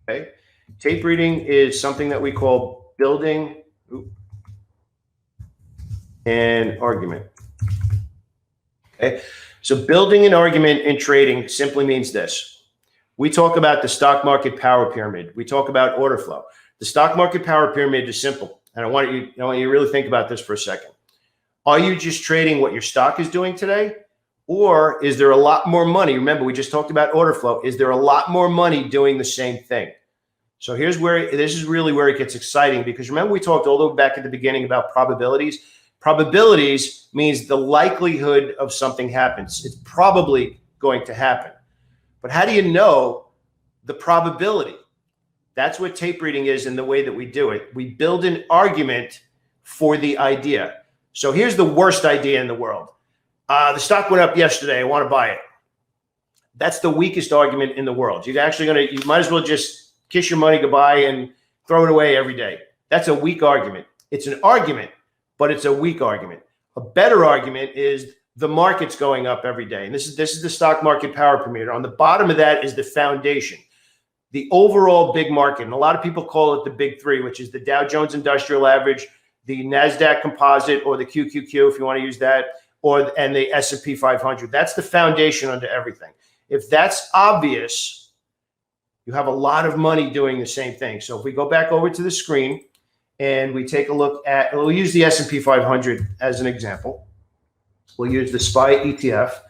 Okay. Tape reading is something that we call building an argument. Okay. So building an argument in trading simply means this. We talk about the stock market power pyramid. We talk about order flow. The stock market power pyramid is simple. And I want you to really think about this for a second. Are you just trading what your stock is doing today? Or is there a lot more money? Remember, we just talked about order flow. Is there a lot more money doing the same thing? So this is really where it gets exciting, because remember we talked all the way back at the beginning about probabilities. Probabilities means the likelihood of something happens. It's probably going to happen. But how do you know the probability? That's what tape reading is in the way that we do it. We build an argument for the idea. So here's the worst idea in the world. The stock went up yesterday. I want to buy it. That's the weakest argument in the world. You might as well just kiss your money goodbye and throw it away every day. That's a weak argument. It's an argument, but it's a weak argument. A better argument is the market's going up every day. And this is the stock market power pyramid. On the bottom of that is the foundation, the overall big market. And a lot of people call it the big three, which is the Dow Jones Industrial Average, the NASDAQ Composite, or the QQQ, if you want to use that, and the S&P 500. That's the foundation under everything. If that's obvious, you have a lot of money doing the same thing. So if we go back over to the screen and we take a look at, we'll use the S&P 500 as an example. We'll use the SPY ETF.